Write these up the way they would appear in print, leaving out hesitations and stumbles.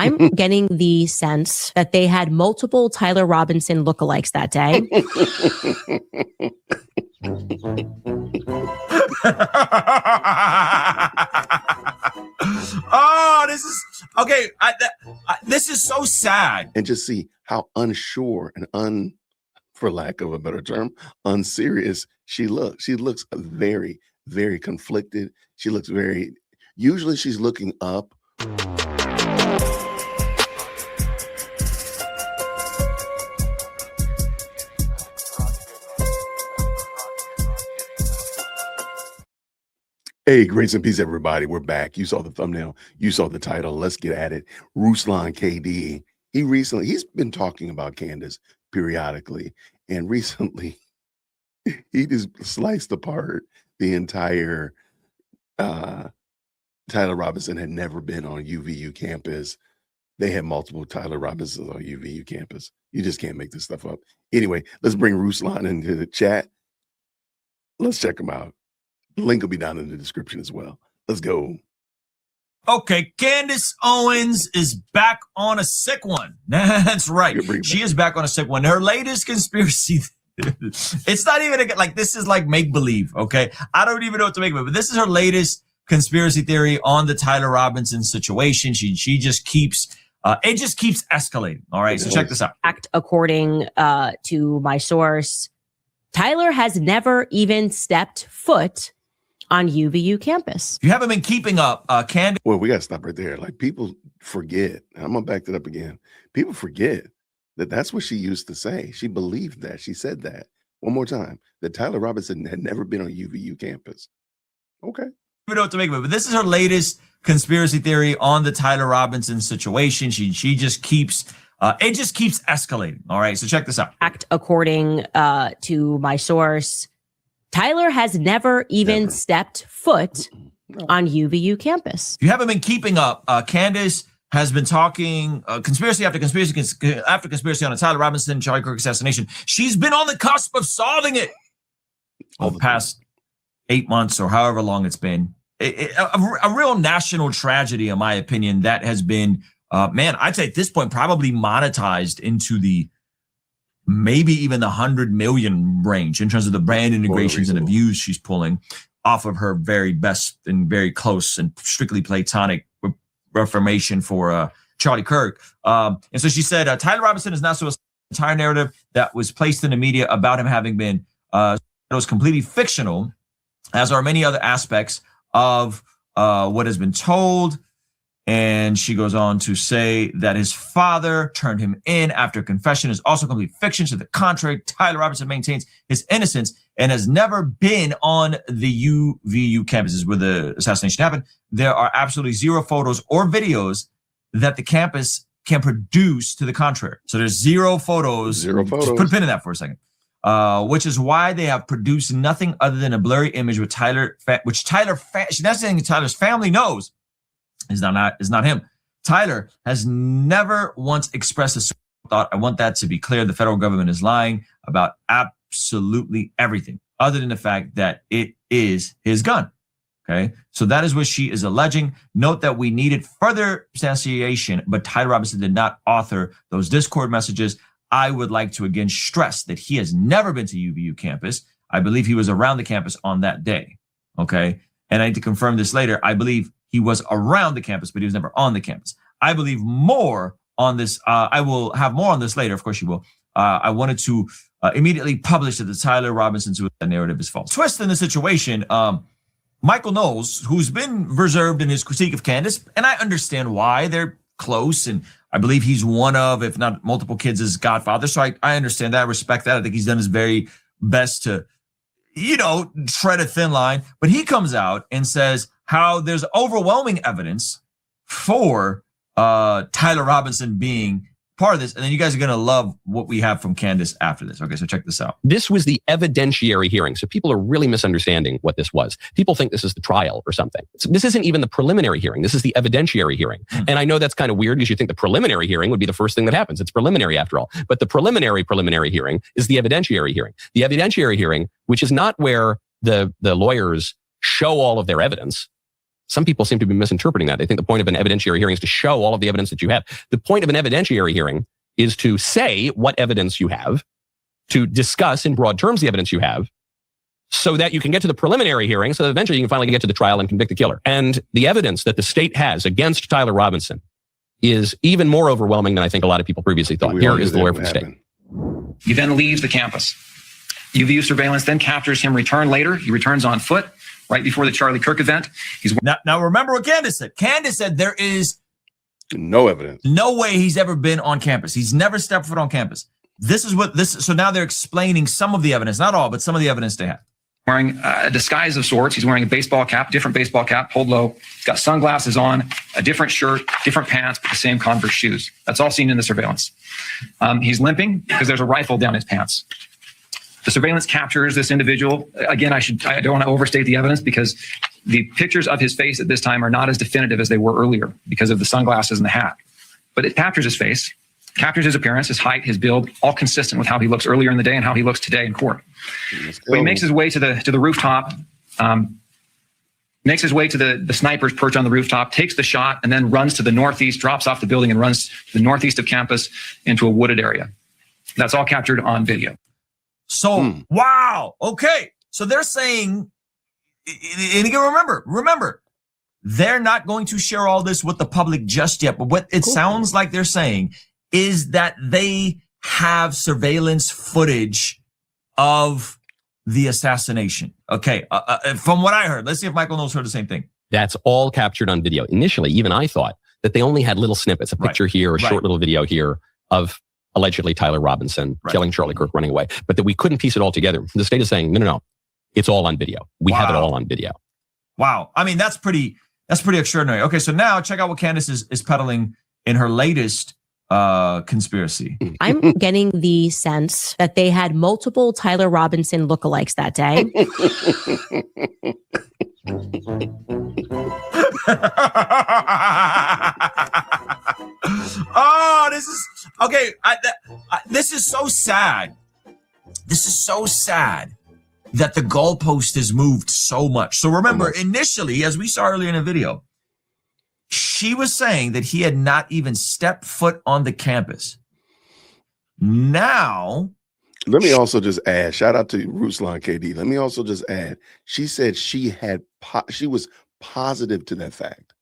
I'm getting the sense that they had multiple Tyler Robinson lookalikes that day. Oh, this is okay. This is so sad. And just see how unsure and for lack of a better term, unserious she looks. She looks very, very conflicted. She looks usually she's looking up. Hey, grace and peace, everybody. We're back. You saw the thumbnail. You saw the title. Let's get at it. Ruslan KD. He's been talking about Candace periodically. And recently, he just sliced apart the entire Tyler Robinson had never been on UVU campus. They had multiple Tyler Robinsons on UVU campus. You just can't make this stuff up. Anyway, let's bring Ruslan into the chat. Let's check him out. Link will be down in the description as well. Let's go. Okay, Candace Owens is back on a sick one. That's right. She is back on a sick one. Her latest conspiracy, it's not even like this is like make-believe, okay? I don't even know what to make of it, but this is her latest conspiracy theory on the Tyler Robinson situation. She just keeps, it just keeps escalating, all right? So check this out. According to my source, Tyler has never even stepped foot on UVU campus. If you haven't been keeping up, Candace. Well, we got to stop right there. Like, people forget. I'm going to back that up again. People forget that that's what she used to say. She believed that. She said that. One more time. That Tyler Robinson had never been on UVU campus. Okay. I don't know what to make of it, but this is her latest conspiracy theory on the Tyler Robinson situation. She just keeps, it just keeps escalating. All right. So check this out. According to my source, Tyler has never even stepped foot on UVU campus. If you haven't been keeping up, Candace has been talking conspiracy after conspiracy on the Tyler Robinson, Charlie Kirk assassination. She's been on the cusp of solving it over the past 8 months or however long it's been. A real national tragedy, in my opinion, that has been, I'd say at this point, probably monetized into the maybe even the 100 million range in terms of the brand integrations and the views she's pulling off of her very best and very close and strictly platonic reformation for Charlie Kirk. And so she said, Tyler Robinson is not so entire narrative that was placed in the media about him having been, it was completely fictional, as are many other aspects of what has been told. And she goes on to say that his father turned him in after confession is also complete fiction. To the contrary, Tyler Robinson maintains his innocence and has never been on the UVU campuses where the assassination happened. There are absolutely zero photos or videos that the campus can produce to the contrary. So there's zero photos. Just put a pin in that for a second. Which is why they have produced nothing other than a blurry image with Tyler, which she's not saying Tyler's family knows. Is not him. Tyler has never once expressed a thought. I want that to be clear. The federal government is lying about absolutely everything other than the fact that it is his gun. Okay. So that is what she is alleging. Note that we needed further substantiation, but Tyler Robinson did not author those Discord messages. I would like to again stress that he has never been to UVU campus. I believe he was around the campus on that day. Okay. And I need to confirm this later. I believe he was around the campus, but he was never on the campus. I believe more on this. I will have more on this later. Of course you will. I wanted to immediately publish that the Tyler Robinson suicide narrative is false. Twist in the situation. Michael Knowles, who's been reserved in his critique of Candace, and I understand why. They're close, and I believe he's one of, if not multiple kids' godfather. So I understand that. I respect that. I think he's done his very best to, tread a thin line. But he comes out and says how there's overwhelming evidence for Tyler Robinson being part of this. And then you guys are going to love what we have from Candace after this. Okay, so check this out. This was the evidentiary hearing. So people are really misunderstanding what this was. People think this is the trial or something. This isn't even the preliminary hearing. This is the evidentiary hearing. And I know that's kind of weird because you think the preliminary hearing would be the first thing that happens. It's preliminary after all. But the preliminary hearing is the evidentiary hearing. The evidentiary hearing, which is not where the lawyers show all of their evidence. Some people seem to be misinterpreting that. They think the point of an evidentiary hearing is to show all of the evidence that you have. The point of an evidentiary hearing is to say what evidence you have, to discuss in broad terms the evidence you have, so that you can get to the preliminary hearing, so that eventually you can finally get to the trial and convict the killer. And the evidence that the state has against Tyler Robinson is even more overwhelming than I think a lot of people previously thought. Here is the lawyer for the state. He then leaves the campus. UVU surveillance then captures him return later. He returns on foot right before the Charlie Kirk event. Now remember what Candace said. Candace said there is no evidence, no way he's ever been on campus. He's never stepped foot on campus. So now they're explaining some of the evidence, not all, but some of the evidence they have. Wearing a disguise of sorts. He's wearing a baseball cap, different baseball cap, pulled low. He's got sunglasses on, a different shirt, different pants, but the same Converse shoes. That's all seen in the surveillance. He's limping because there's a rifle down his pants. The surveillance captures this individual. Again, I don't want to overstate the evidence because the pictures of his face at this time are not as definitive as they were earlier because of the sunglasses and the hat. But it captures his face, captures his appearance, his height, his build, all consistent with how he looks earlier in the day and how he looks today in court. So he makes his way to the rooftop, makes his way to the sniper's perch on the rooftop, takes the shot, and then runs to the northeast, drops off the building and runs to the northeast of campus into a wooded area. That's all captured on video. So, wow. Okay. So they're saying, and again, remember, they're not going to share all this with the public just yet. But what it sounds like they're saying is that they have surveillance footage of the assassination. Okay. From what I heard, let's see if Michael knows heard the same thing. That's all captured on video. Initially, even I thought that they only had little snippets, a picture here, a short little video here of allegedly Tyler Robinson killing Charlie Kirk, running away, but that we couldn't piece it all together. The state is saying, no, it's all on video. We have it all on video. Wow. I mean, that's pretty extraordinary. Okay. So now check out what Candace is peddling in her latest conspiracy. I'm getting the sense that they had multiple Tyler Robinson lookalikes that day. Oh, this is okay. This is so sad. This is so sad that the goalpost has moved so much. So remember, initially, as we saw earlier in the video, she was saying that he had not even stepped foot on the campus. Now, let me also just add, shout out to Ruslan KD. Let me also just add, she said she was positive to that fact.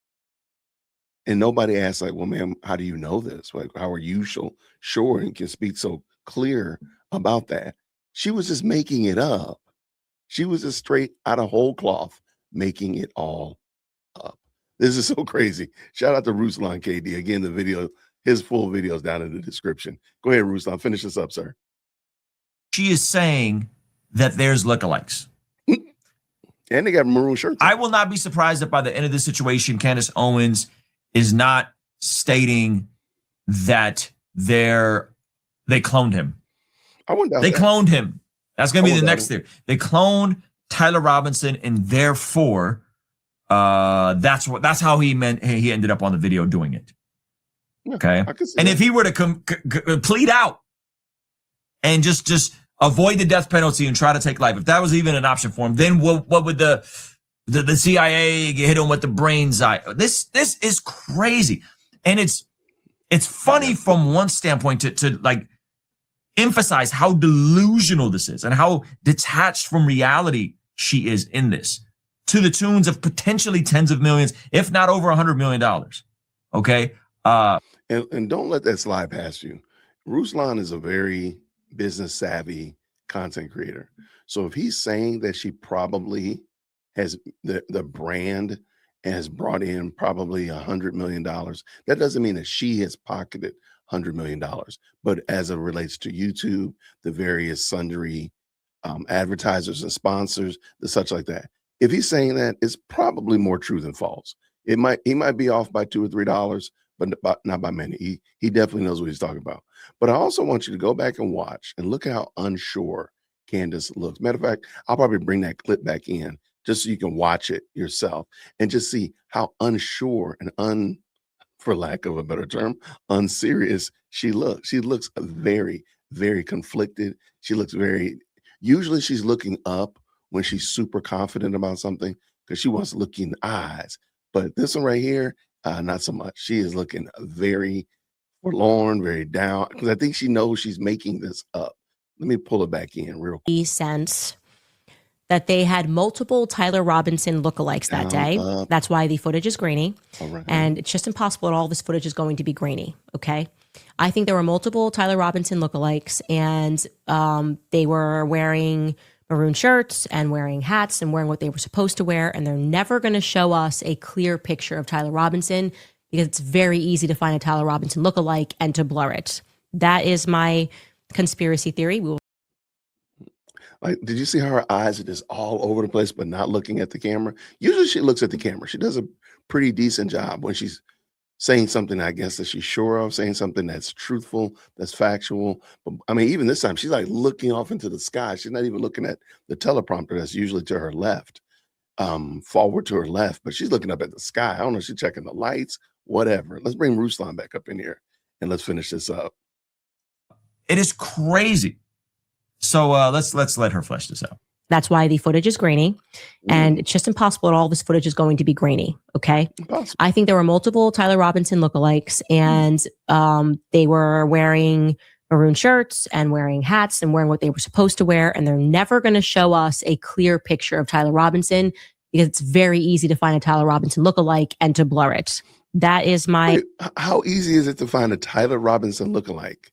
And nobody asked, like, well, ma'am, how do you know this? Like, how are you so sure and can speak so clear about that? She was just making it up. She was just straight out of whole cloth, making it all up. This is so crazy. Shout out to Ruslan KD. Again, the video, his full video is down in the description. Go ahead, Ruslan. Finish this up, sir. She is saying that there's lookalikes. And they got maroon shirts on. I will not be surprised if by the end of this situation, Candace Owens is not stating that they cloned him. I wouldn't doubt they that. cloned him. That's going to be the next theory. They cloned Tyler Robinson, and therefore, that's how he ended up on the video doing it. Okay, and if he were to plead out and just avoid the death penalty and try to take life, if that was even an option for him, then what would the CIA hit him with the brain's eye? This is crazy, and it's funny from one standpoint to like emphasize how delusional this is and how detached from reality she is in this, to the tunes of potentially tens of millions, if not over $100 million. Okay. And don't let that slide past you. Ruslan is a very business savvy content creator. So if he's saying that she probably has the brand and has brought in probably $100 million, that doesn't mean that she has pocketed $100 million. But as it relates to YouTube, the various sundry advertisers and sponsors, the such like that, if he's saying that, it's probably more true than false. He might be off by $2 or $3, but not by many. He definitely knows what he's talking about. But I also want you to go back and watch and look at how unsure Candace looks. Matter of fact, I'll probably bring that clip back in just so you can watch it yourself and just see how unsure and for lack of a better term, unserious she looks. She looks very, very conflicted. She looks usually she's looking up when she's super confident about something because she wants to look you in the eyes. But this one right here, not so much. She is looking very forlorn, very down, because I think she knows she's making this up. Let me pull it back in real quick. Sense that they had multiple Tyler Robinson lookalikes that day. That's why the footage is grainy. Right. And it's just impossible that all this footage is going to be grainy. Okay. I think there were multiple Tyler Robinson lookalikes, and they were wearing maroon shirts and wearing hats and wearing what they were supposed to wear. And they're never going to show us a clear picture of Tyler Robinson because it's very easy to find a Tyler Robinson lookalike and to blur it. That is my conspiracy theory. Like, did you see how her eyes are just all over the place, but not looking at the camera? Usually she looks at the camera. She does a pretty decent job when she's saying something, I guess, that she's sure of, saying something that's truthful, that's factual. But I mean, even this time, she's like looking off into the sky. She's not even looking at the teleprompter that's usually to her left, forward to her left, but she's looking up at the sky. I don't know, she's checking the lights, whatever. Let's bring Ruslan back up in here and let's finish this up. It is crazy. So let's let her flesh this out. That's why the footage is grainy, and it's just impossible that all this footage is going to be grainy. Okay. Impossible. I think there were multiple Tyler Robinson lookalikes, and they were wearing maroon shirts and wearing hats and wearing what they were supposed to wear. And they're never going to show us a clear picture of Tyler Robinson because it's very easy to find a Tyler Robinson lookalike and to blur it. That is my. Wait, how easy is it to find a Tyler Robinson lookalike?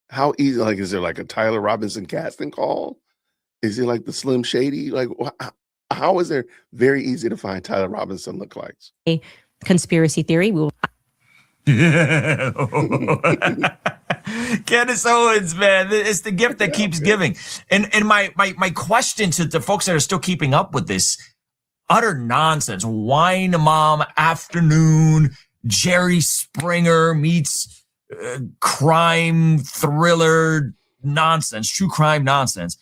How easy? Like, is there like a Tyler Robinson casting call? Is it like the Slim Shady? Like, how is there very easy to find Tyler Robinson lookalikes? A conspiracy theory. Candace Owens, man, it's the gift that keeps giving. And my question to the folks that are still keeping up with this, utter nonsense. Wine Mom afternoon, Jerry Springer meets crime thriller nonsense, true crime nonsense.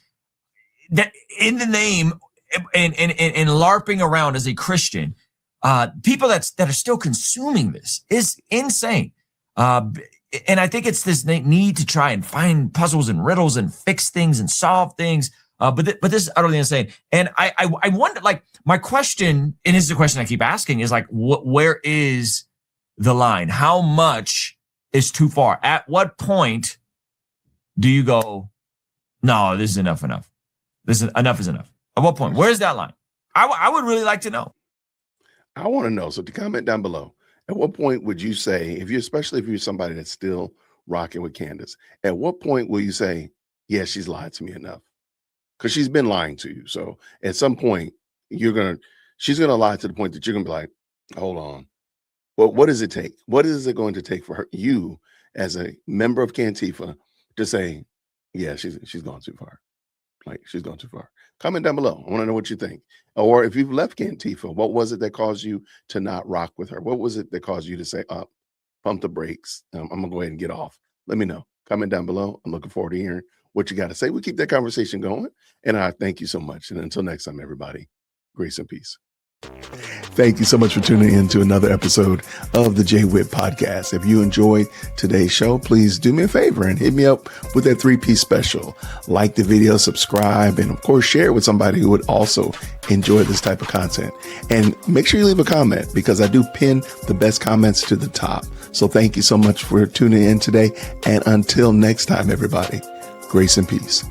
That in the name and LARPing around as a Christian, people that are still consuming this is insane. And I think it's this need to try and find puzzles and riddles and fix things and solve things. But this is utterly insane. And I wonder, like, my question, and this is the question I keep asking, is like, where is the line? How much is too far? At what point do you go, no, this is enough? Enough is enough. At what point? Where's that line? I would really like to know. I want to know. So to comment down below, at what point would you say, especially if you're somebody that's still rocking with Candace, at what point will you say, yeah, she's lied to me enough? Because she's been lying to you. So at some point, she's gonna lie to the point that you're gonna be like, hold on. Well, what does it take? What is it going to take for you as a member of Cantifa to say, yeah, she's gone too far? Like, she's gone too far. Comment down below. I want to know what you think. Or if you've left Cantifa, what was it that caused you to not rock with her? What was it that caused you to say, pump the brakes? I'm going to go ahead and get off. Let me know. Comment down below. I'm looking forward to hearing what you got to say. We keep that conversation going. And I thank you so much. And until next time, everybody, grace and peace. Thank you so much for tuning in to another episode of the JWhit Podcast. If you enjoyed today's show, please do me a favor and hit me up with that 3-piece special. Like the video, subscribe, and of course, share it with somebody who would also enjoy this type of content. And make sure you leave a comment because I do pin the best comments to the top. So thank you so much for tuning in today. And until next time, everybody, grace and peace.